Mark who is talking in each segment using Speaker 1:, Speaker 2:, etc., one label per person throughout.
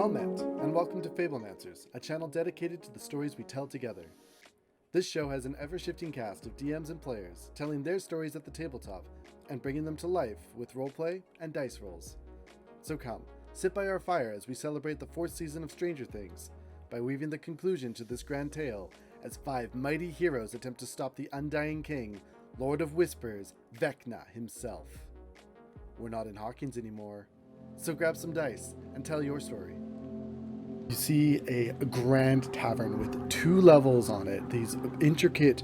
Speaker 1: Well met, and welcome to Fablemancers, a channel dedicated to the stories we tell together. This show has an ever-shifting cast of DMs and players telling their stories at the tabletop and bringing them to life with roleplay and dice rolls. So come, sit by our fire as we celebrate the 4th season of Stranger Things by weaving the conclusion to this grand tale as 5 mighty heroes attempt to stop the Undying King, Lord of Whispers, VECNA himself. We're not in Hawkings anymore, so grab some dice and tell your story. You see a grand tavern with 2 levels on it, these intricate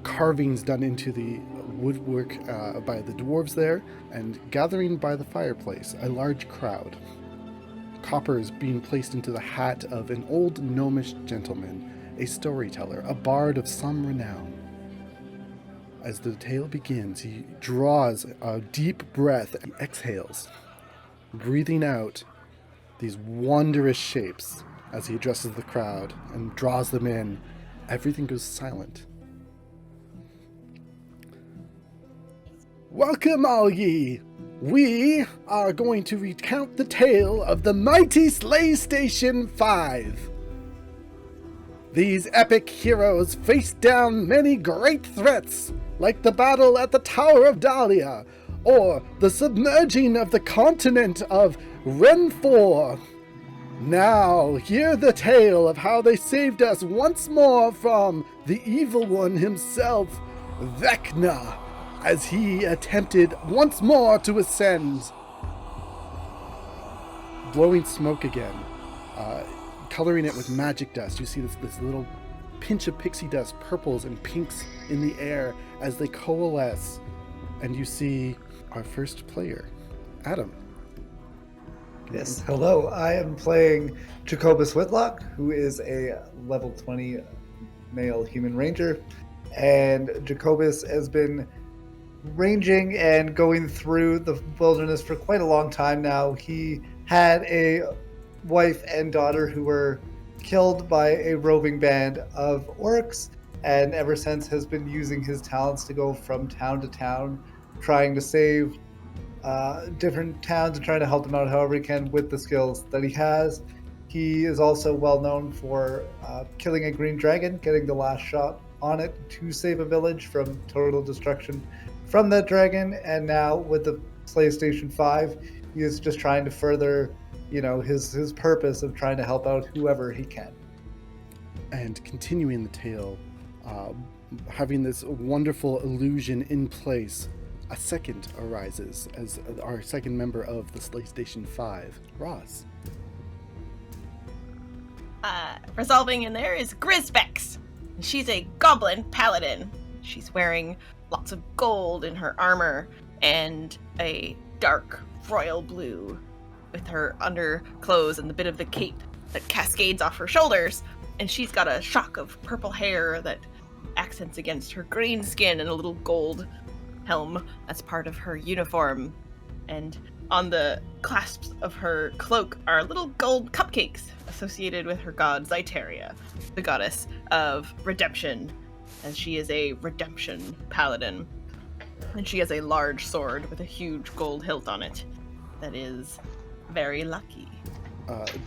Speaker 1: carvings done into the woodwork by the dwarves there, and gathering by the fireplace, a large crowd. Coppers being placed into the hat of an old gnomish gentleman, a storyteller, a bard of some renown. As the tale begins, he draws a deep breath and exhales, breathing out these wondrous shapes as he addresses the crowd and draws them in. Everything goes silent. Welcome all ye! We are going to recount the tale of the mighty Slaystation 5. These epic heroes faced down many great threats, like the battle at the Tower of Dahlia, or the submerging of the continent of Renfor. Now, hear the tale of how they saved us once more from the evil one himself, VECNA, as he attempted once more to ascend. Blowing smoke again, coloring it with magic dust. You see this little pinch of pixie dust, purples and pinks in the air as they coalesce. And you see our first player, Adam.
Speaker 2: Yes, hello. I am playing JACOBUS Whitlock, who is a level 20 male human ranger. And JACOBUS has been ranging and going through the wilderness for quite a long time now. He had a wife and daughter who were killed by a roving band of orcs, and ever since has been using his talents to go from town to town, trying to save different towns and trying to help them out however he can with the skills that he has. He is also well known for killing a green dragon, getting the last shot on it to save a village from total destruction from that dragon. And now with the Slaystation 5, he is just trying to further, his purpose of trying to help out whoever he can.
Speaker 1: And continuing the tale, having this wonderful illusion in place, a second arises as our second member of the Slaystation 5, Roz.
Speaker 3: Resolving in there is GRYZZ. She's a goblin paladin. She's wearing lots of gold in her armor and a dark royal blue with her underclothes and the bit of the cape that cascades off her shoulders. And she's got a shock of purple hair that accents against her green skin and a little gold helm as part of her uniform. And on the clasps of her cloak are little gold cupcakes associated with her god Zyteria, the goddess of redemption, as she is a redemption paladin. And she has a large sword with a huge gold hilt on it that is very lucky.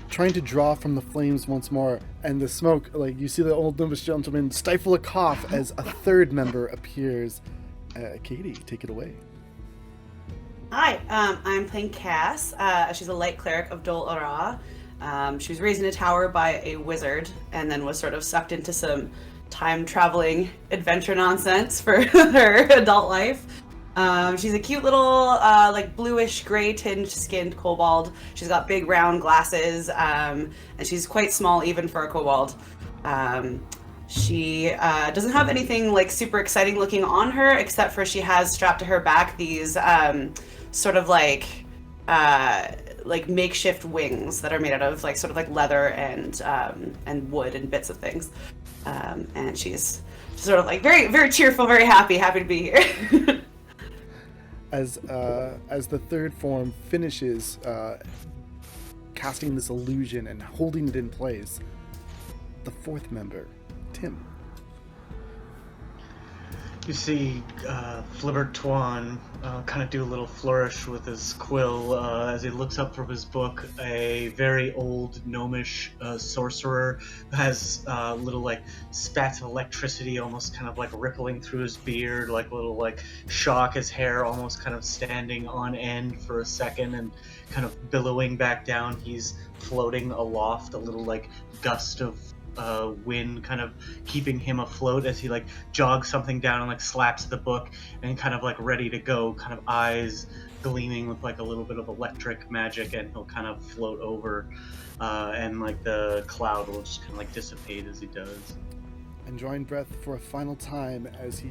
Speaker 1: Trying to draw from the flames once more, and the smoke, you see the old gnomish gentleman stifle a cough as a third member appears. Katie, take it away.
Speaker 4: Hi, I'm playing KASS. She's a light cleric of Dol Ara. She was raised in a tower by a wizard and then was sort of sucked into some time-traveling adventure nonsense for her adult life. She's a cute little, bluish gray tinged skinned kobold. She's got big round glasses, and she's quite small even for a kobold. She doesn't have anything super exciting looking on her, except for she has strapped to her back these makeshift wings that are made out of leather and wood and bits of things. And she's sort of very, very cheerful, very happy to be here.
Speaker 1: As the third form finishes casting this illusion and holding it in place, the fourth member, Tim.
Speaker 5: You see FLIBBERT kind of do a little flourish with his quill as he looks up from his book. A very old gnomish sorcerer who has little like spats of electricity almost kind of like rippling through his beard, like a little like shock, his hair almost kind of standing on end for a second and kind of billowing back down. He's floating aloft, a little like gust of wind kind of keeping him afloat as he like jogs something down and like slaps the book and kind of like ready to go, kind of eyes gleaming with like a little bit of electric magic, and he'll kind of float over and like the cloud will just kind of like dissipate as he does.
Speaker 1: And drawing breath for a final time as he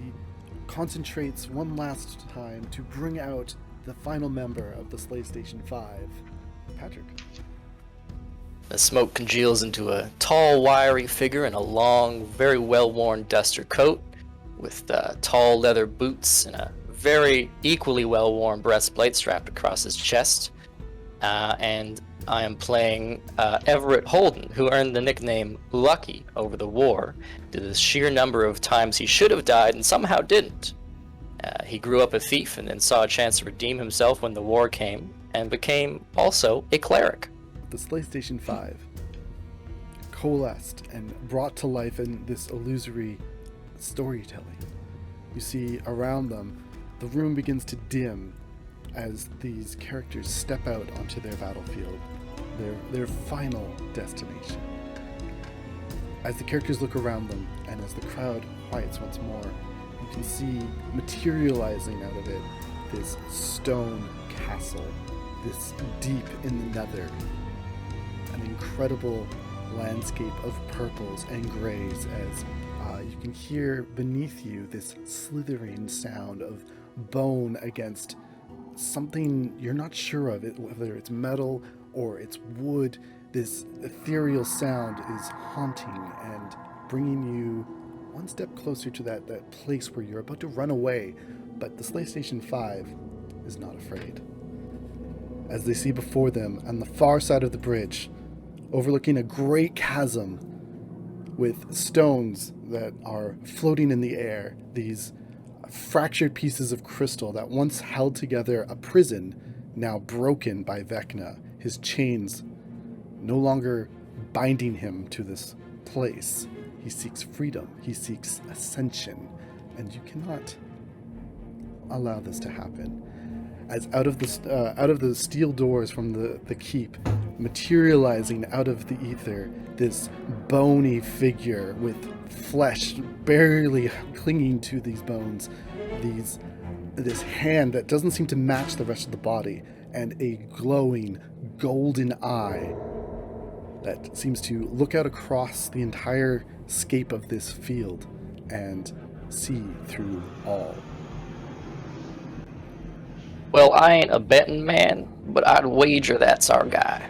Speaker 1: concentrates one last time to bring out the final member of the Slaystation 5. Patrick.
Speaker 6: The smoke congeals into a tall, wiry figure in a long, very well-worn duster coat with tall leather boots and a very equally well-worn breastplate strapped across his chest. And I am playing Everett Holden, who earned the nickname Lucky over the war due to the sheer number of times he should have died and somehow didn't. He grew up a thief and then saw a chance to redeem himself when the war came, and became also a cleric.
Speaker 1: The Slaystation 5 coalesced and brought to life in this illusory storytelling. You see around them, the room begins to dim as these characters step out onto their battlefield, their final destination. As the characters look around them, and as the crowd quiets once more, you can see materializing out of it this stone castle, this deep in the nether, an incredible landscape of purples and grays as you can hear beneath you this slithering sound of bone against something you're not sure of, whether it's metal or it's wood. This ethereal sound is haunting and bringing you one step closer to that place where you're about to run away, but the Slaystation 5 is not afraid. As they see before them, on the far side of the bridge, overlooking a great chasm with stones that are floating in the air, these fractured pieces of crystal that once held together a prison, now broken by Vecna, his chains no longer binding him to this place. He seeks freedom, he seeks ascension, and you cannot allow this to happen. As out of the steel doors from the keep, materializing out of the ether, this bony figure with flesh barely clinging to these bones, this hand that doesn't seem to match the rest of the body, and a glowing golden eye that seems to look out across the entire scape of this field and see through all.
Speaker 6: Well, I ain't a betting man, but I'd wager that's our guy.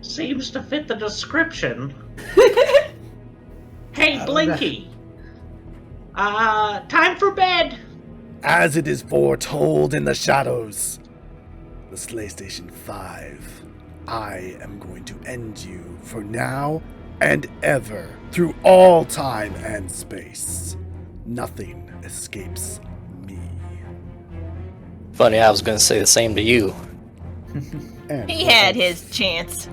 Speaker 5: Seems to fit the description. Hey, Blinky. Time for bed.
Speaker 1: As it is foretold in the shadows, the Slaystation 5, I am going to end you for now and ever, through all time and space. Nothing escapes me.
Speaker 6: Funny, I was gonna say the same to you.
Speaker 1: And
Speaker 3: He had his chance.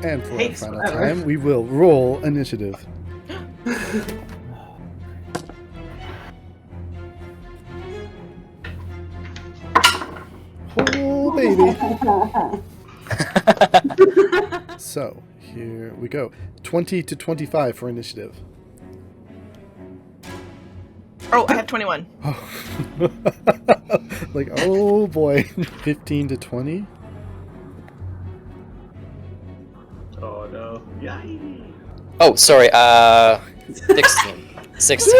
Speaker 1: And for our
Speaker 5: Takes
Speaker 1: final
Speaker 5: forever.
Speaker 1: time, we will roll initiative. Oh, baby. So, here we go. 20 to 25 for initiative.
Speaker 3: Oh, I have 21.
Speaker 1: Like, oh boy. 15 to 20.
Speaker 5: Oh no. Yay.
Speaker 6: Oh, sorry, 16. 16.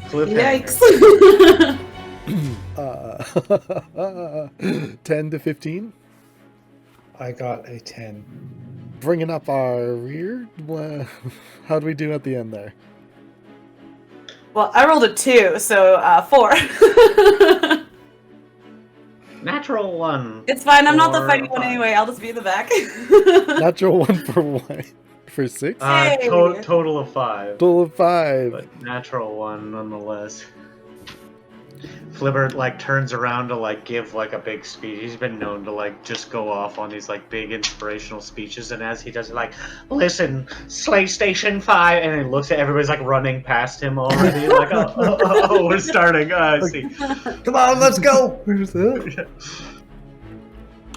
Speaker 5: Cliffhanger.
Speaker 4: Yikes.
Speaker 1: 10 to 15.
Speaker 2: I got a 10.
Speaker 1: Bringing up our rear. How do we do at the end there?
Speaker 4: Well, I rolled a 2, so 4.
Speaker 5: Natural 1.
Speaker 4: It's fine, I'm not the
Speaker 5: Or
Speaker 4: fighting one
Speaker 5: five.
Speaker 4: anyway, I'll just be in the back.
Speaker 1: Natural one for one. for 6.
Speaker 4: Hey!
Speaker 5: Total of 5.
Speaker 1: Total of 5.
Speaker 5: But natural one nonetheless. FLIBBERT like turns around to like give like a big speech. He's been known to like just go off on these like big inspirational speeches, and as he does it, like, listen, Slaystation 5, and he looks at everybody's like running past him already. Like, oh, we're starting. I see.
Speaker 2: Come on, let's go.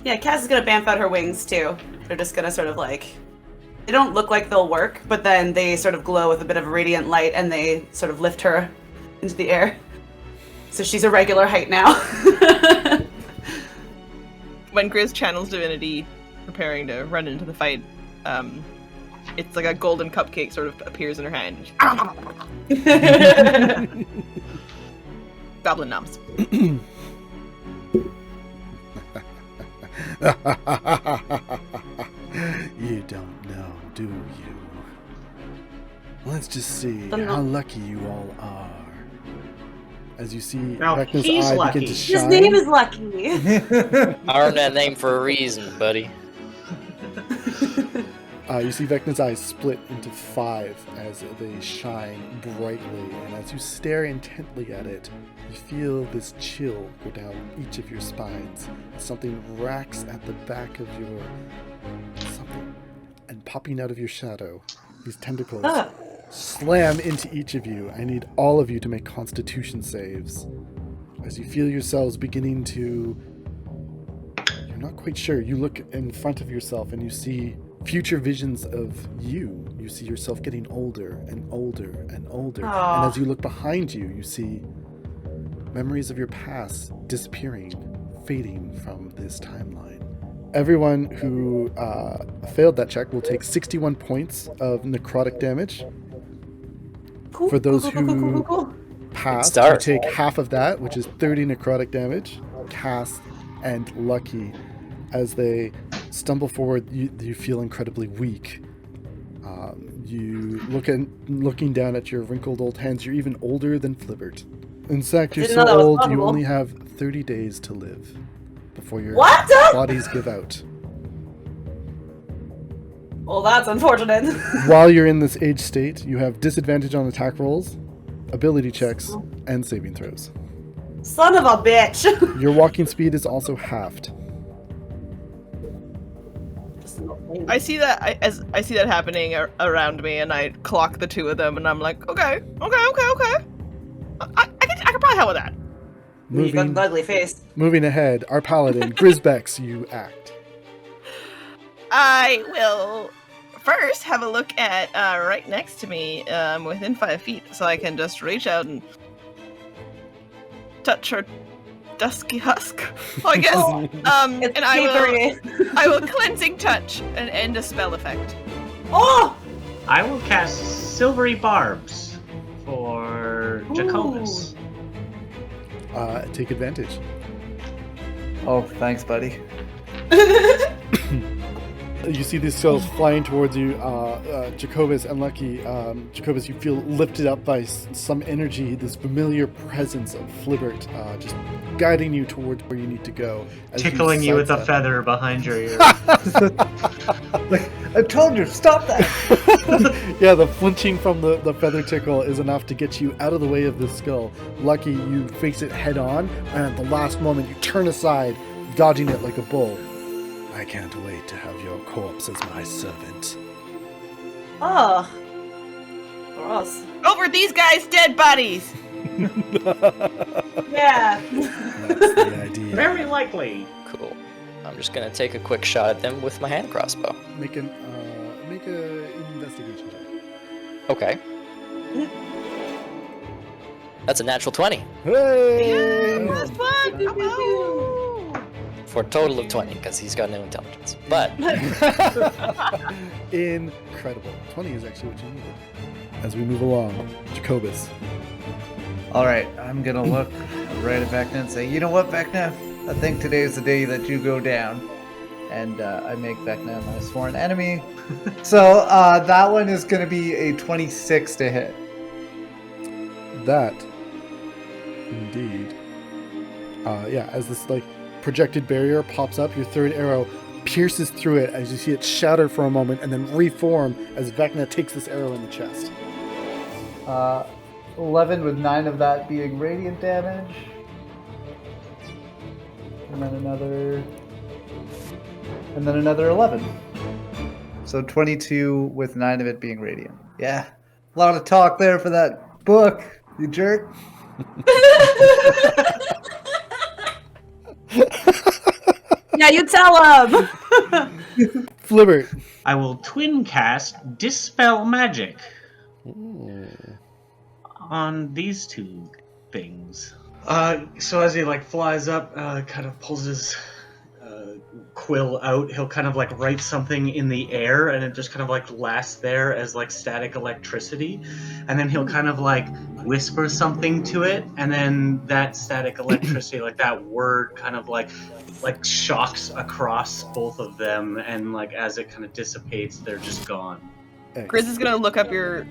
Speaker 4: Yeah, Cass is gonna bamf out her wings too. They're just gonna sort of like, they don't look like they'll work, but then they sort of glow with a bit of a radiant light, and they sort of lift her into the air. So she's a regular height now.
Speaker 3: When GRYZZ channels divinity, preparing to run into the fight, it's like a golden cupcake sort of appears in her hand. Goblin noms.
Speaker 1: You don't know, do you? Let's just see
Speaker 4: Don't know.
Speaker 1: how lucky you all are. As you see
Speaker 5: Now,
Speaker 1: Vecna's
Speaker 5: he's
Speaker 1: eye
Speaker 5: lucky.
Speaker 1: begin to
Speaker 4: His
Speaker 1: shine.
Speaker 4: name is Lucky.
Speaker 6: I earned that name for a reason, buddy.
Speaker 1: You see Vecna's eyes split into 5 as they shine brightly, and as you stare intently at it, you feel this chill go down each of your spines. Something racks at the back of your something, and popping out of your shadow, these tentacles
Speaker 4: Ah.
Speaker 1: slam into each of you. I need all of you to make Constitution saves. As you feel yourselves beginning to, you're not quite sure. You look in front of yourself and you see future visions of you. You see yourself getting older and older and older.
Speaker 4: Aw.
Speaker 1: And as you look behind you, you see memories of your past disappearing, fading from this timeline. Everyone who failed that check will take 61 points of necrotic damage.
Speaker 4: Cool,
Speaker 1: For those
Speaker 4: cool, cool, cool, cool, cool.
Speaker 1: Passed,
Speaker 6: Start.
Speaker 1: you take half of that, which is 30 necrotic damage. Cass and Lucky, as they stumble forward, you feel incredibly weak. You looking down at your wrinkled old hands. You're even older than FLIBBERT. In fact, you're
Speaker 4: Didn't know
Speaker 1: so
Speaker 4: that was
Speaker 1: old you
Speaker 4: possible.
Speaker 1: only have 30 days to live before your
Speaker 4: What?
Speaker 1: bodies give out.
Speaker 4: Well, that's unfortunate.
Speaker 1: While you're in this age state, you have disadvantage on attack rolls, ability checks, and saving throws.
Speaker 4: Son of a bitch.
Speaker 1: Your walking speed is also halved.
Speaker 3: I see that as I see that happening around me, and I clock the two of them, and I'm like, okay. I could probably help with that.
Speaker 4: You got
Speaker 1: Moving,
Speaker 4: an ugly face.
Speaker 1: moving ahead, our paladin, GRYZZ, you act.
Speaker 3: I will first have a look at right next to me, within 5 feet, so I can just reach out and touch her dusky husk, I guess.
Speaker 4: It's
Speaker 3: And I will cleansing touch and end a spell effect.
Speaker 4: Oh!
Speaker 5: I will cast Silvery Barbs for JACOBUS.
Speaker 1: Take advantage.
Speaker 2: Oh, thanks, buddy.
Speaker 1: You see these skulls flying towards you, JACOBUS and Lucky. JACOBUS, you feel lifted up by some energy, this familiar presence of FLIBBERT, just guiding you towards where you need to go. as
Speaker 5: Tickling you with a
Speaker 1: sidestep.
Speaker 5: feather behind your ear.
Speaker 2: Like, I told you, stop that.
Speaker 1: Yeah, the flinching from the feather tickle is enough to get you out of the way of the skull. Lucky, you face it head on, and at the last moment, you turn aside, dodging it like a bull. I can't wait to have your corpse as my servant.
Speaker 4: Oh. Gross.
Speaker 3: Over these guys' dead bodies!
Speaker 4: Yeah.
Speaker 1: That's the idea.
Speaker 5: Very likely.
Speaker 6: Cool. I'm just gonna take a quick shot at them with my hand crossbow.
Speaker 1: Make a investigation check.
Speaker 6: Okay. That's a natural 20
Speaker 1: Hey!
Speaker 3: That's fun! Oh.
Speaker 6: for a total of 20 because he's got no intelligence. But
Speaker 1: Incredible. 20 is actually what you needed. As we move along, JACOBUS.
Speaker 2: All right, I'm gonna look right at Vecna and say, you know what, Vecna? I think today is the day that you go down. And I make Vecna my sworn enemy. So that one is gonna be a 26 to hit.
Speaker 1: That, indeed. Yeah, as this like projected barrier pops up, your third arrow pierces through it as you see it shatter for a moment and then reform as Vecna takes this arrow in the chest.
Speaker 2: 11 with 9 of that being radiant damage. And then another 11. So 22 with 9 of it being radiant. Yeah. A lot of talk there for that book, you jerk.
Speaker 4: Yeah, you tell him.
Speaker 1: Flibbert.
Speaker 5: I will twin cast Dispel Magic on these two things. So as he like flies up, kind of pulls his quill out, he'll kind of like write something in the air, and it just kind of like lasts there as like static electricity, and then he'll kind of like whisper something to it, and then that static electricity, like that word, kind of like shocks across both of them, and like as it kind of dissipates, they're just gone.
Speaker 3: GRYZZ is gonna look up your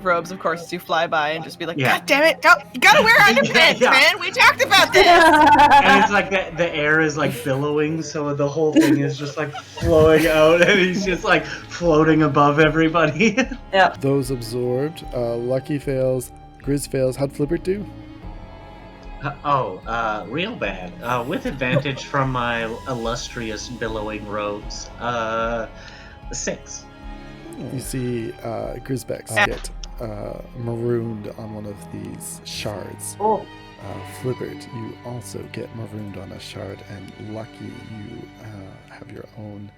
Speaker 3: robes, of course, as you fly by, and just be like,
Speaker 5: Yeah.
Speaker 3: God damn it! You gotta wear underpants,
Speaker 5: Yeah.
Speaker 3: man! We talked about this!
Speaker 5: And it's like the air is like billowing, so the whole thing is just like flowing out, and he's just like floating above everybody.
Speaker 4: Yeah.
Speaker 1: Those absorbed. Lucky fails. GRYZZ fails. How'd Flibbert do?
Speaker 5: Real bad. With advantage from my illustrious billowing robes. 6.
Speaker 1: You see Grisbex get marooned on one of these shards.
Speaker 4: Oh.
Speaker 1: Flibbert, you also get marooned on a shard, and Lucky, you have your own.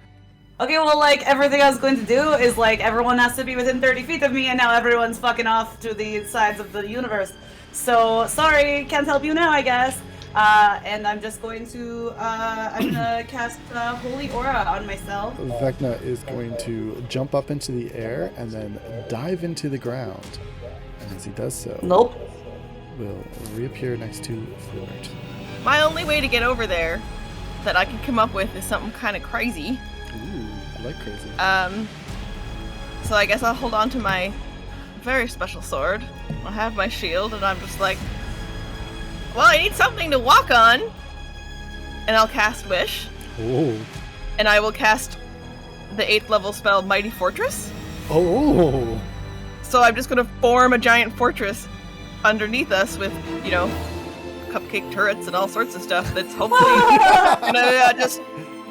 Speaker 4: Okay, well, like, everything I was going to do is, like, everyone has to be within 30 feet of me, and now everyone's fucking off to the sides of the universe. So, sorry, can't help you now, I guess. And I'm just going to, I'm gonna cast Holy Aura on myself.
Speaker 1: Vecna is going to jump up into the air and then dive into the ground. And as he does so,
Speaker 4: Nope.
Speaker 1: will reappear next to Flibbert.
Speaker 3: My only way to get over there that I can come up with is something kind of crazy.
Speaker 1: Ooh, I like crazy.
Speaker 3: So I guess I'll hold on to my very special sword. I'll have my shield, and I'm just like, well, I need something to walk on. And I'll cast Wish.
Speaker 1: Oh.
Speaker 3: And I will cast the 8th level spell Mighty Fortress.
Speaker 1: Oh.
Speaker 3: So I'm just gonna form a giant fortress underneath us with, you know, cupcake turrets and all sorts of stuff that's hopefully gonna just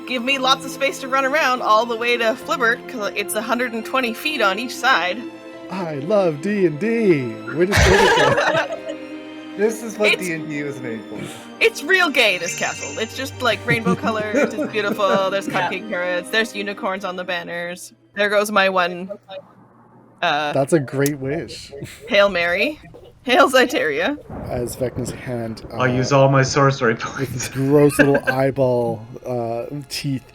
Speaker 3: give me lots of space to run around all the way to Flibbert, because it's 120 feet on each side.
Speaker 1: I love D&D. Where does Flibbert go?
Speaker 2: This is what
Speaker 3: It's-
Speaker 2: D&D was made for.
Speaker 3: It's real gay, this castle. It's just like rainbow colors, it's beautiful, there's cupcake turrets, there's unicorns on the banners. There goes my one
Speaker 1: That's a great wish.
Speaker 3: Hail Mary. Hail Ziteria.
Speaker 1: As Vecna's hand
Speaker 5: I'll use all my sorcery
Speaker 1: with
Speaker 5: points.
Speaker 1: this gross little eyeball teeth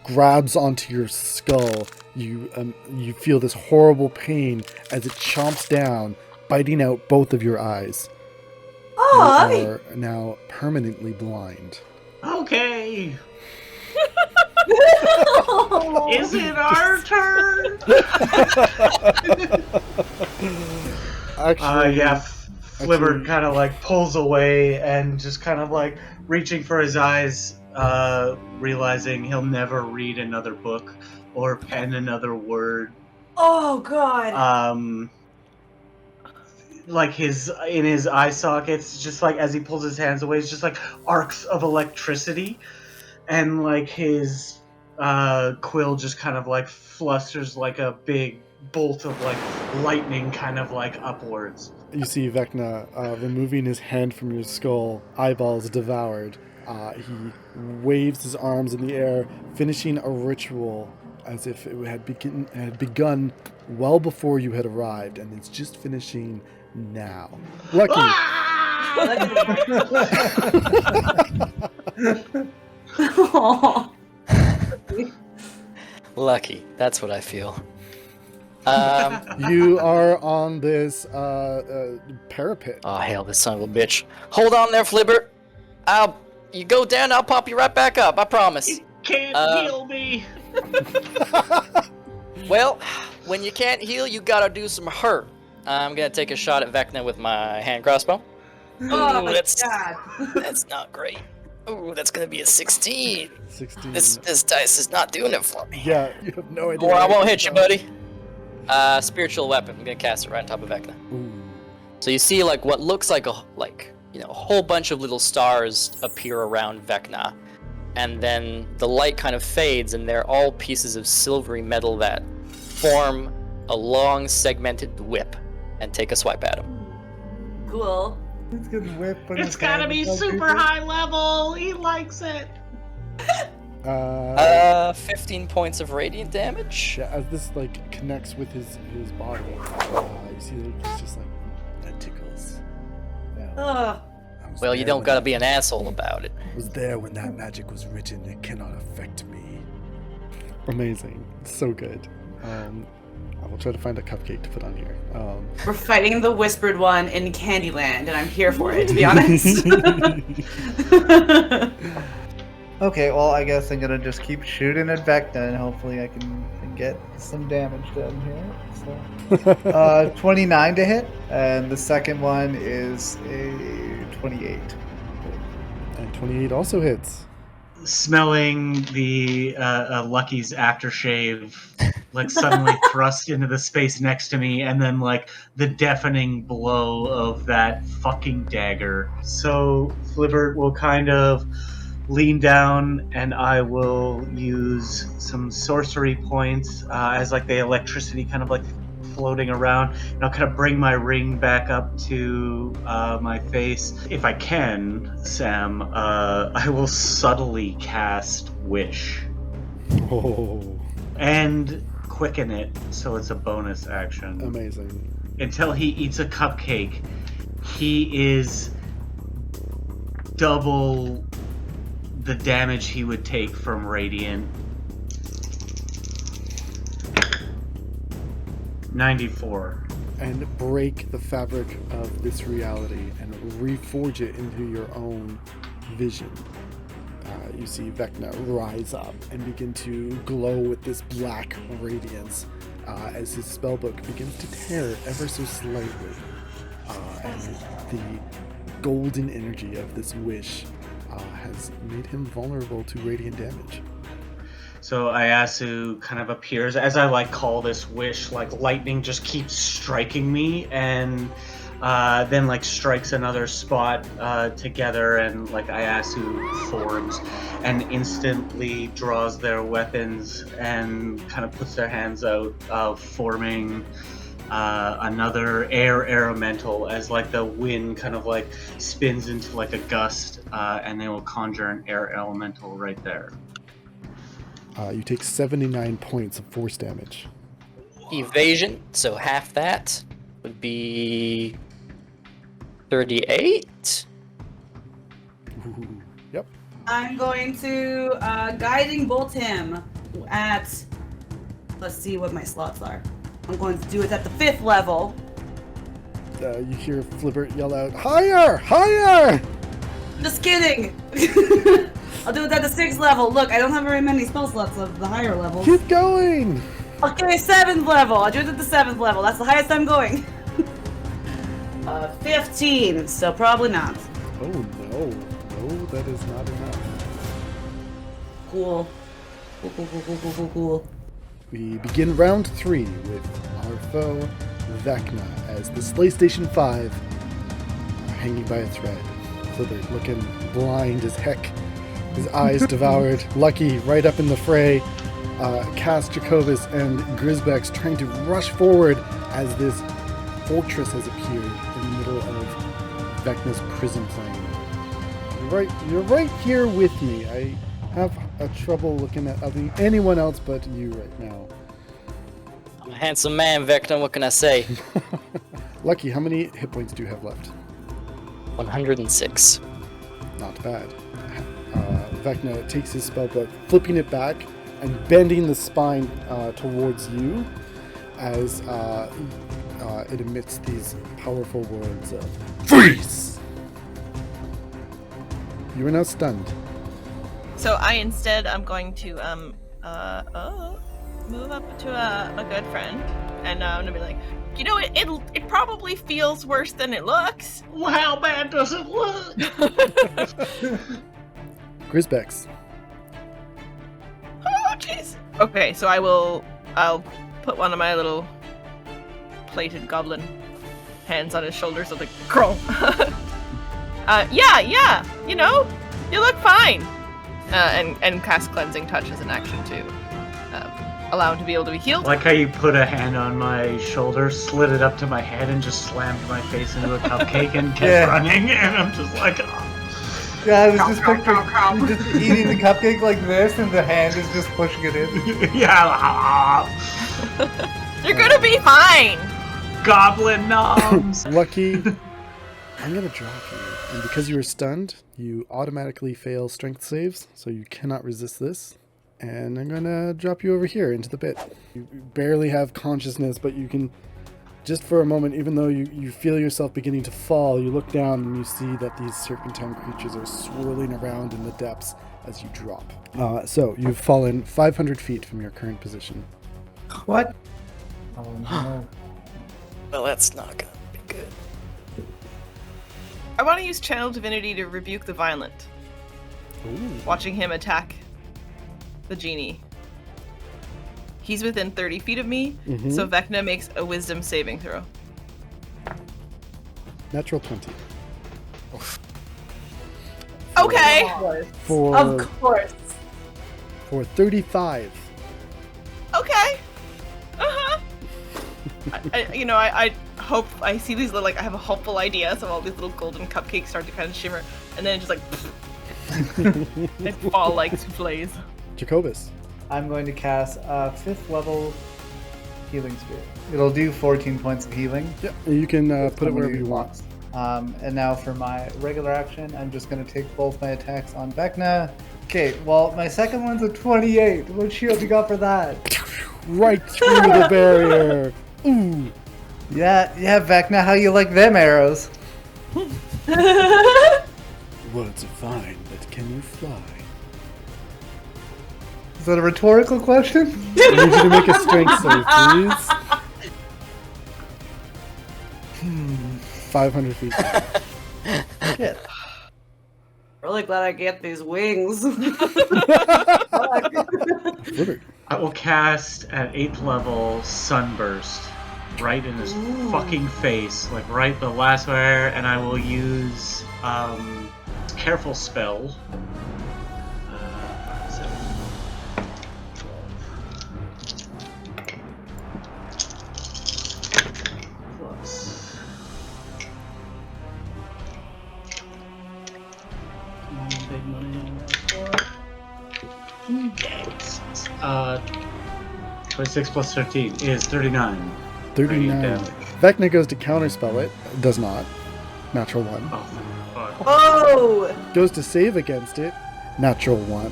Speaker 1: grabs onto your skull. You feel this horrible pain as it chomps down, biting out both of your eyes.
Speaker 4: Oh,
Speaker 1: You are now permanently blind.
Speaker 5: Okay. Is it our turn?
Speaker 1: Actually,
Speaker 5: Yeah. Flibbert kind of like pulls away and just kind of like reaching for his eyes, realizing he'll never read another book or pen another word.
Speaker 4: Oh, God.
Speaker 5: Like in his eye sockets, just like as he pulls his hands away, it's just like arcs of electricity, and like his quill just kind of like flusters like a big bolt of like lightning, kind of like upwards.
Speaker 1: you see Vecna removing his hand from your skull, eyeballs devoured. He waves his arms in the air, finishing a ritual as if it had begun well before you had arrived, and it's just finishing now. Lucky.
Speaker 4: Oh.
Speaker 6: Lucky. That's what I feel.
Speaker 1: You are on this parapet.
Speaker 6: Oh, hell, this son of a bitch. Hold on there, Flibbert. You go down, I'll pop you right back up, I promise.
Speaker 5: You can't heal me.
Speaker 6: Well, when you can't heal, you gotta do some hurt. I'm gonna take a shot at Vecna with my hand crossbow.
Speaker 4: Oh,
Speaker 6: Ooh,
Speaker 4: my
Speaker 6: that's,
Speaker 4: God.
Speaker 6: that's not great. Ooh, that's gonna be a 16.
Speaker 1: 16.
Speaker 6: This dice is not doing it for me.
Speaker 1: Yeah, you have no idea.
Speaker 6: Or I
Speaker 1: what
Speaker 6: won't
Speaker 1: it's
Speaker 6: hit you,
Speaker 1: about.
Speaker 6: buddy. Spiritual weapon. I'm gonna cast it right on top of Vecna.
Speaker 1: Ooh.
Speaker 6: So you see, like, what looks like a whole bunch of little stars appear around Vecna, and then the light kind of fades, and they're all pieces of silvery metal that form a long segmented whip and take a swipe at him.
Speaker 4: Cool.
Speaker 2: It's gonna whip.
Speaker 5: It's gotta be super high level. He likes it.
Speaker 6: 15 points of radiant damage.
Speaker 1: Yeah, as this like connects with his body, you see like he's just like that tickles. Yeah.
Speaker 4: Ugh.
Speaker 1: I was
Speaker 6: Well, you
Speaker 1: there
Speaker 6: don't
Speaker 1: when
Speaker 6: gotta be an asshole about it.
Speaker 1: I was there when that magic was written. It cannot affect me. Amazing. So good. I will try to find a cupcake to put on here.
Speaker 4: We're fighting the Whispered One in Candyland, and I'm here for it, to be honest.
Speaker 2: Okay, well, I guess I'm gonna just keep shooting at Vecna, and hopefully I can get some damage done here. So, 29 to hit, and the second one is a 28.
Speaker 1: And 28 also hits.
Speaker 5: Smelling the Lucky's aftershave, like suddenly thrust into the space next to me, and then like the deafening blow of that fucking dagger. So FLIBBERT will kind of lean down, and I will use some sorcery points as like the electricity kind of like floating around, and I'll kind of bring my ring back up to my face. If I can, Sam, I will subtly cast Wish.
Speaker 1: Oh,
Speaker 5: And quicken it, so it's a bonus action.
Speaker 1: amazing.
Speaker 5: Until he eats a cupcake, he is double the damage he would take from Radiant. 94.
Speaker 1: And break the fabric of this reality and reforge it into your own vision. You see Vecna rise up and begin to glow with this black radiance as his spellbook begins to tear ever so slightly. And the golden energy of this wish has made him vulnerable to radiant damage.
Speaker 5: So Ayasu kind of appears as I like call this wish, like lightning just keeps striking me, and then like strikes another spot together, and like Ayasu forms and instantly draws their weapons and kind of puts their hands out, forming another air elemental as like the wind kind of like spins into like a gust, and they will conjure an air elemental right there.
Speaker 1: You take 79 points of force damage.
Speaker 6: Evasion, so half that would be 38.
Speaker 1: Ooh, yep.
Speaker 4: I'm going to guiding bolt him at, let's see what my slots are. I'm going to do it at the 5th level.
Speaker 1: You hear FLIBBERT yell out, "Higher! Higher!"
Speaker 4: Just kidding. I'll do it at the 6th level. Look, I don't have very many spell slots of the higher levels.
Speaker 1: Keep going!
Speaker 4: Okay, 7th level. I'll do it at the 7th level. That's the highest I'm going. 15, so probably not.
Speaker 1: Oh no. No, that is not enough.
Speaker 4: Cool. Cool.
Speaker 1: We begin round 3 with our foe, VECNA, as the Slaystation 5 hanging by a thread. FLIBBERT looking blind as heck. His eyes devoured. Lucky right up in the fray. KASS, JACOBUS, and GRYZZ trying to rush forward as this fortress has appeared in the middle of VECNA's prison plane. You're right here with me. I have a trouble looking at anyone else but you right now.
Speaker 6: I'm a handsome man, Vecna, what can I say?
Speaker 1: Lucky, how many hit points do you have left?
Speaker 6: 106.
Speaker 1: Not bad. Vecna takes his spellbook, flipping it back and bending the spine towards you as it emits these powerful words of "Freeze!" You are now stunned.
Speaker 3: So I'm going to move up to a good friend, and I'm gonna be like, you know, it probably feels worse than it looks.
Speaker 5: Well, how bad does it look?
Speaker 1: GRYZZ.
Speaker 3: Oh, jeez. Okay, so I'll put one of my little plated goblin hands on his shoulder so they crawl. Yeah, you know, you look fine. And cast Cleansing Touch as an action to allow him to be able to be healed.
Speaker 5: Like how you put a hand on my shoulder, slid it up to my head, and just slammed my face into a cupcake and kept running, and I'm just like, oh.
Speaker 2: Yeah, I was just picturing you just eating the cupcake like this, and the hand is just pushing it in.
Speaker 5: Yeah.
Speaker 3: You're gonna be fine!
Speaker 5: Goblin noms!
Speaker 1: Lucky. I'm gonna drop you. And because you were stunned, you automatically fail strength saves, so you cannot resist this. And I'm gonna drop you over here into the pit. You barely have consciousness, but you can, just for a moment, even though you feel yourself beginning to fall, you look down and you see that these serpentine creatures are swirling around in the depths as you drop. So you've fallen 500 feet from your current position.
Speaker 2: What? Oh no.
Speaker 6: Well, that's not gonna be good.
Speaker 3: I want to use Channel Divinity to rebuke the violent.
Speaker 1: Ooh.
Speaker 3: Watching him attack the genie. He's within 30 feet of me, so Vecna makes a wisdom saving throw.
Speaker 1: Natural 20.
Speaker 3: Okay!
Speaker 4: Of course.
Speaker 1: For 35.
Speaker 3: Okay! Uh-huh! I hope, I see these little, I have a hopeful idea, so all these little golden cupcakes start to kind of shimmer, and then it just they fall like souffles.
Speaker 1: JACOBUS.
Speaker 2: I'm going to cast a 5th level healing spirit. It'll do 14 points of healing.
Speaker 1: Yeah, you can put it wherever you want.
Speaker 2: And now for my regular action, I'm just going to take both my attacks on Vecna. Okay, well, my second one's a 28. What shield you got for that?
Speaker 1: Right through the barrier. Ooh.
Speaker 2: Yeah, Vecna, how you like them arrows?
Speaker 1: Words are fine, but can you fly?
Speaker 2: Is that a rhetorical question?
Speaker 1: I need you to make a strength save, please. 500 feet.
Speaker 2: Shit.
Speaker 4: Really glad I get these wings.
Speaker 1: FLIBBERT.
Speaker 5: I will cast at 8th level Sunburst right in his fucking face, like right the last where, and I will use Careful Spell. 7, 12. Plus. Big money. 26 plus 13 is 39.
Speaker 1: 39.
Speaker 5: Damage.
Speaker 1: Vecna goes to counterspell it. Does not. Natural 1.
Speaker 5: Oh, fuck.
Speaker 4: Oh!
Speaker 1: Goes to save against it. Natural 1.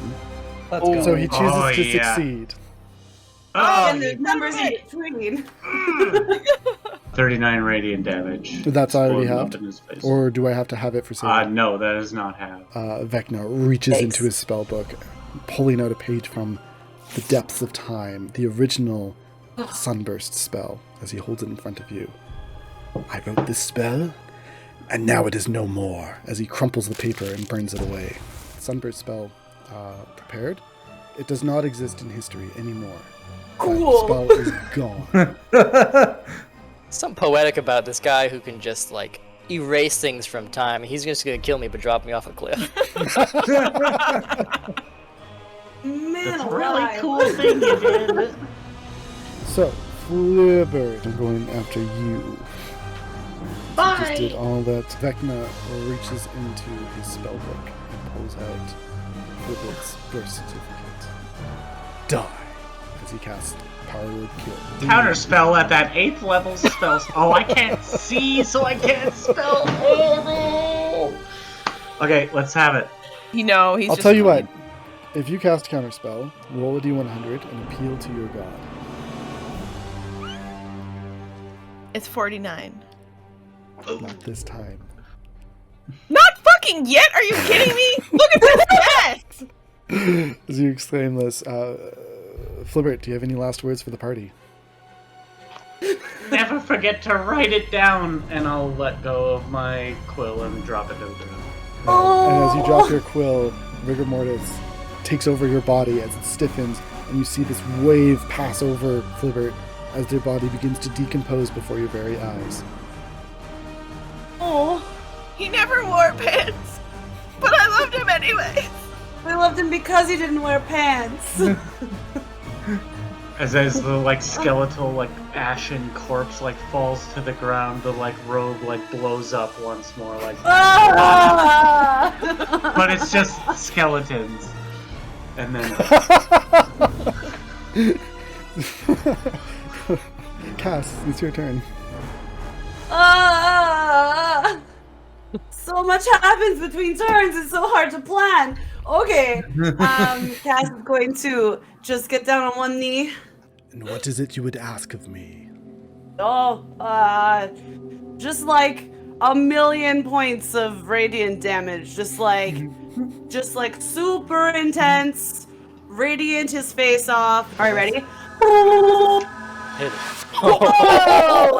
Speaker 2: Let's go.
Speaker 1: So he chooses
Speaker 5: Oh,
Speaker 1: to
Speaker 5: yeah.
Speaker 1: succeed.
Speaker 5: Oh,
Speaker 4: And the numbers in between.
Speaker 5: 39 radiant damage.
Speaker 1: That's already
Speaker 5: Exploding
Speaker 1: halved?
Speaker 5: up in his face.
Speaker 1: Or do I have to have it for saving?
Speaker 5: No, that is not half.
Speaker 1: Vecna reaches into his spell book, pulling out a page from the depths of time, the original Sunburst spell, as he holds it in front of you. I wrote this spell, and now it is no more, as he crumples the paper and burns it away. Sunburst spell prepared. It does not exist in history anymore.
Speaker 4: Cool.
Speaker 1: That spell is gone.
Speaker 6: Something poetic about this guy who can just, erase things from time. He's just gonna kill me but drop me off a cliff.
Speaker 4: Man,
Speaker 5: That's a
Speaker 4: alive.
Speaker 5: really cool thing you did.
Speaker 1: So, FLIBBERT, I'm going after you. Just did all that. Vecna reaches into his spellbook and pulls out FLIBBERT's birth certificate. Die, as he casts Power Word Kill.
Speaker 5: Counterspell at that 8th level spells. Oh, I can't see, so I can't spell. Oh, no. Okay, let's have it.
Speaker 3: He's
Speaker 1: I'll
Speaker 3: just
Speaker 1: tell you what. If you cast Counterspell, roll a d100 and appeal to your god.
Speaker 3: It's 49.
Speaker 1: Not this time.
Speaker 3: Not fucking yet? Are you kidding me? Look at this mess!
Speaker 1: As you exclaim this, FLIBBERT, do you have any last words for the party?
Speaker 5: Never forget to write it down, and I'll let go of my quill and drop it over.
Speaker 1: And as you drop your quill, rigor mortis takes over your body as it stiffens, and you see this wave pass over FLIBBERT as their body begins to decompose before your very eyes.
Speaker 3: Oh, he never wore pants, but I loved him anyway.
Speaker 4: We loved him because he didn't wear pants.
Speaker 5: As the like skeletal like ashen corpse like falls to the ground, the like robe like blows up once more like. But it's just skeletons, and then.
Speaker 1: Cass, it's your turn.
Speaker 4: So much happens between turns. It's so hard to plan. Okay, Cass is going to just get down on one knee.
Speaker 1: And what is it you would ask of me?
Speaker 4: Just like 1,000,000 points of radiant damage. Just like super intense. Radiant his face off. All right, ready?
Speaker 6: Hit it.
Speaker 4: Hello.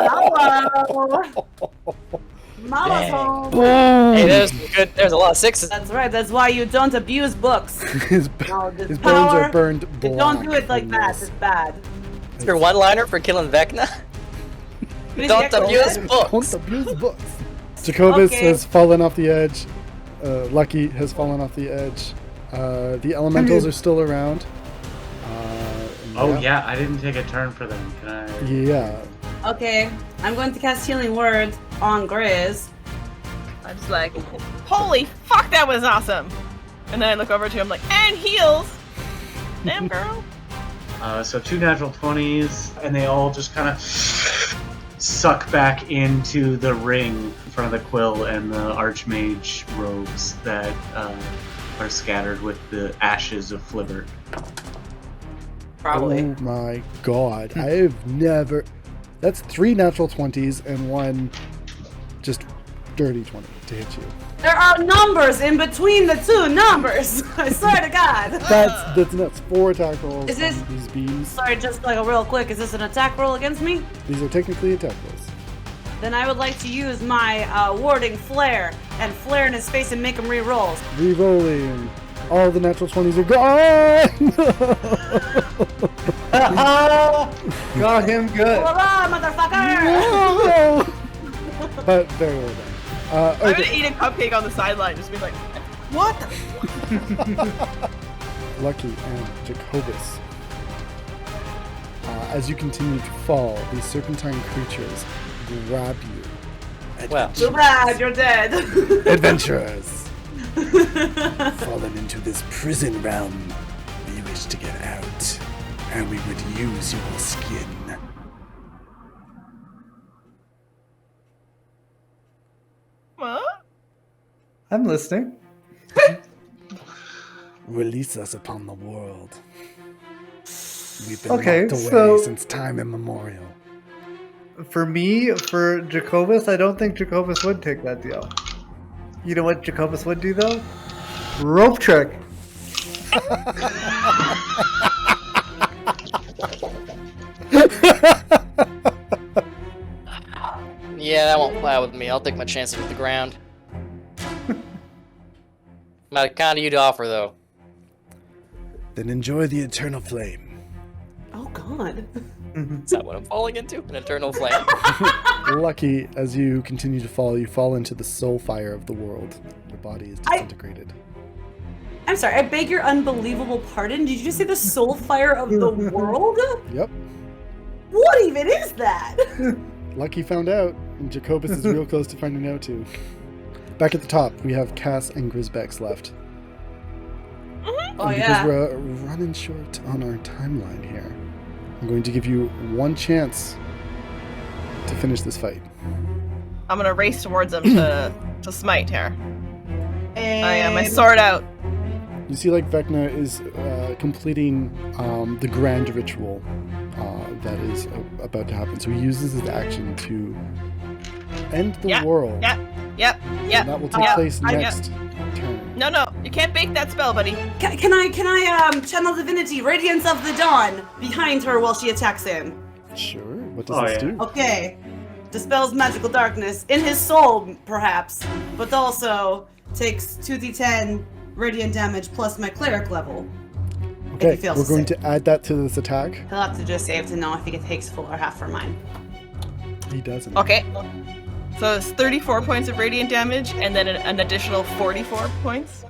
Speaker 4: Mama's home.
Speaker 6: Hey, there's a lot of sixes.
Speaker 4: That's right. That's why you don't abuse books.
Speaker 1: His bones are burned black.
Speaker 4: Don't do it like
Speaker 1: from
Speaker 4: that.
Speaker 1: this.
Speaker 4: It's bad.
Speaker 6: It's your one-liner for killing Vecna. Don't abuse books.
Speaker 1: Don't abuse books. JACOBUS has fallen off the edge. Lucky has fallen off the edge. The elementals are still around.
Speaker 5: Oh yeah, I didn't take a turn for them. Can I?
Speaker 1: Yeah.
Speaker 4: Okay, I'm going to cast Healing Word on GRYZZ.
Speaker 3: I'm just like, holy fuck, that was awesome. And then I look over to him like, and heals. Damn girl.
Speaker 5: So 2 natural 20s, and they all just kind of suck back into the ring in front of the quill and the archmage robes that are scattered with the ashes of FLIBBERT.
Speaker 4: Probably.
Speaker 1: Oh my god. I've never... That's 3 natural 20s and 1 just dirty 20 to hit you.
Speaker 4: There are numbers in between the 2 numbers. I swear to God.
Speaker 1: That's nuts. 4 attack rolls
Speaker 4: Is this-
Speaker 1: on these beams.
Speaker 4: Sorry, just like a real quick. Is this an attack roll against me?
Speaker 1: These are technically attack rolls.
Speaker 4: Then I would like to use my warding flare and flare in his face and make him re-rolls.
Speaker 1: Re-rolling. All the natural 20s are gone!
Speaker 2: Got him good.
Speaker 4: Hurrah, motherfucker!
Speaker 1: No! But very well done.
Speaker 3: I'm
Speaker 1: Okay.
Speaker 3: gonna eat a cupcake on the sideline, just be like, what the
Speaker 1: Lucky and JACOBUS. As you continue to fall, these serpentine creatures grab you.
Speaker 6: Well.
Speaker 4: Too bad, you're dead.
Speaker 1: Adventurers! Fallen into this prison realm. We wish to get out, and we would use your skin.
Speaker 3: What?
Speaker 2: I'm listening.
Speaker 1: Release us upon the world. We've been
Speaker 2: Okay,
Speaker 1: locked away
Speaker 2: so-
Speaker 1: since time immemorial.
Speaker 2: For me, for JACOBUS, I don't think JACOBUS would take that deal. You know what JACOBUS would do though? Rope trick.
Speaker 6: Yeah, that won't fly with me. I'll take my chances with the ground. Not kind of you to offer, though.
Speaker 1: Then enjoy the eternal flame.
Speaker 4: Oh God.
Speaker 6: Is that what I'm falling into? An eternal flame?
Speaker 1: Lucky, as you continue to fall, you fall into the soulfire of the world. Your body is disintegrated.
Speaker 4: I'm sorry, I beg your unbelievable pardon. Did you just say the soul fire of the world?
Speaker 1: Yep.
Speaker 4: What even is that?
Speaker 1: Lucky found out, and JACOBUS is real close to finding out too. Back at the top, we have Cass and GRYZZ left.
Speaker 4: Oh
Speaker 1: And
Speaker 4: yeah.
Speaker 1: because we're running short on our timeline here, I'm going to give you one chance to finish this fight.
Speaker 3: I'm gonna race towards him to smite here. I have my sword out.
Speaker 1: You see, like, Vecna is completing the grand ritual that is about to happen. So he uses his action to end the world.
Speaker 3: Yep.
Speaker 1: And that will take place next turn.
Speaker 3: No, you can't bake that spell, buddy.
Speaker 4: Can I channel divinity, radiance of the dawn, behind her while she attacks him?
Speaker 1: Sure. What does this do?
Speaker 4: Okay. Dispels magical darkness in his soul, perhaps, but also takes 2d10 radiant damage plus my cleric level.
Speaker 1: Okay,
Speaker 4: feels
Speaker 1: we're going
Speaker 4: sick.
Speaker 1: to add that to this attack.
Speaker 4: He'll have to just save to know if he takes full or half for mine.
Speaker 1: He doesn't.
Speaker 3: Okay. So it's 34 points of radiant damage, and then an additional 44 points.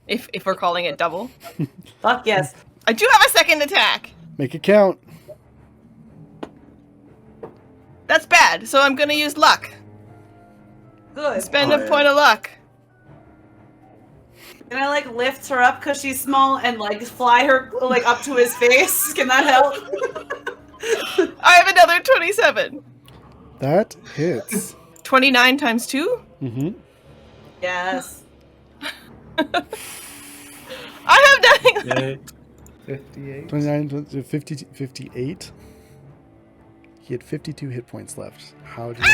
Speaker 3: If we're calling it double.
Speaker 4: Fuck yes.
Speaker 3: I do have a second attack.
Speaker 1: Make it count.
Speaker 3: That's bad, so I'm gonna use luck.
Speaker 4: Good.
Speaker 3: Spend a point of luck.
Speaker 4: Can I like lift her up because she's small and like fly her like up to his face? Can that help?
Speaker 3: I have another 27.
Speaker 1: That hits.
Speaker 3: 29 times 2?
Speaker 1: Mm-hmm.
Speaker 4: Yes.
Speaker 3: I have nothing.
Speaker 2: 58.
Speaker 1: 29, 50, 58. He had 52 hit points left. How do you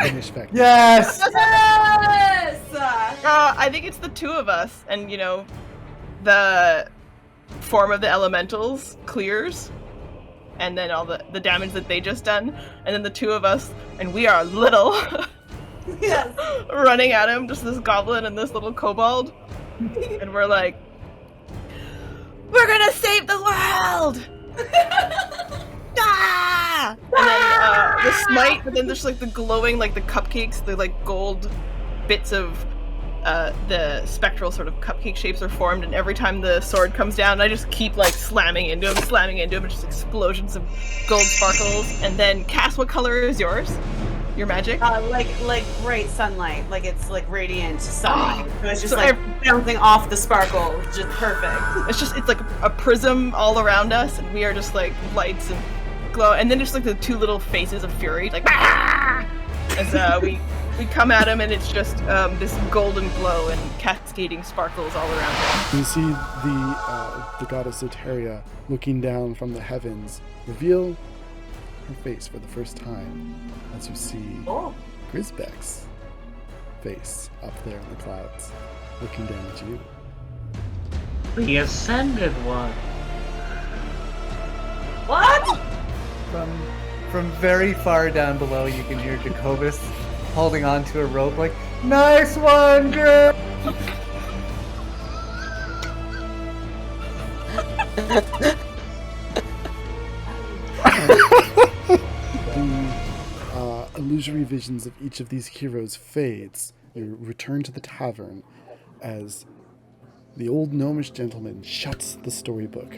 Speaker 1: finish Vecna?
Speaker 2: Yes!
Speaker 4: Yes!
Speaker 3: I think it's the two of us, and you know, the form of the elementals clears, and then all the damage that they just done, and then the two of us, and we are little,
Speaker 4: Yes.
Speaker 3: running at him, just this goblin and this little kobold, and we're like, we're gonna save the world! Ah! And then the smite, but then there's like the glowing, like the cupcakes, the like gold bits of the spectral sort of cupcake shapes are formed, and every time the sword comes down, I just keep like slamming into him, and just explosions of gold sparkles. And then, Cass, what color is yours? Your magic?
Speaker 4: Like bright sunlight, like it's like radiant sunlight. So it's just
Speaker 3: So
Speaker 4: like bouncing off the sparkle, just perfect.
Speaker 3: It's like a prism all around us, and we are just like lights and glow, and then just like the two little faces of fury, like ah! As we come at him, and it's just this golden glow and cascading sparkles all around him.
Speaker 1: You see the goddess Soteria looking down from the heavens, reveal her face for the first time as you see
Speaker 4: Oh.
Speaker 1: GRYZZ's face up there in the clouds, looking down at you.
Speaker 5: The Ascended One.
Speaker 4: What?
Speaker 2: From very far down below, you can hear JACOBUS holding on to a rope like, nice one, girl!
Speaker 1: The illusory visions of each of these heroes fades. You return to the tavern as the old gnomish gentleman shuts the storybook,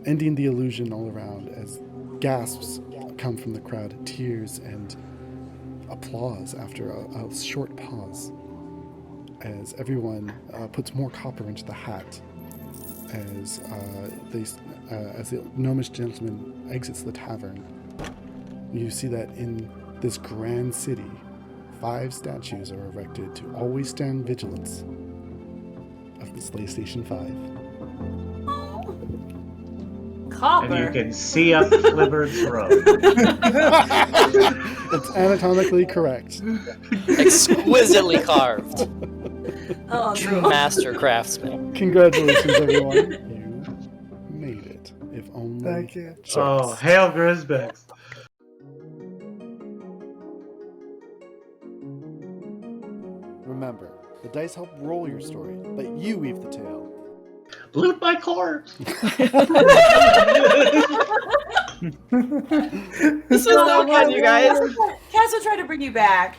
Speaker 1: ending the illusion all around as gasps come from the crowd, tears and applause after a short pause as everyone puts more copper into the hat as the gnomish gentleman exits the tavern. You see that in this grand city, 5 statues are erected to always stand vigilance of the Slaystation 5.
Speaker 4: Copper.
Speaker 5: And you can see up FLIBBERT's road.
Speaker 1: It's anatomically correct.
Speaker 6: Exquisitely carved.
Speaker 4: Oh,
Speaker 6: True
Speaker 4: no.
Speaker 6: master craftsman.
Speaker 1: Congratulations, everyone. You made it. If only.
Speaker 2: Thank you.
Speaker 5: Oh, hail GRYZZ.
Speaker 1: Remember, the dice help roll your story, but you weave the tale.
Speaker 5: Loot my corpse.
Speaker 3: This was so fun, you guys.
Speaker 4: Cass will try to bring you back.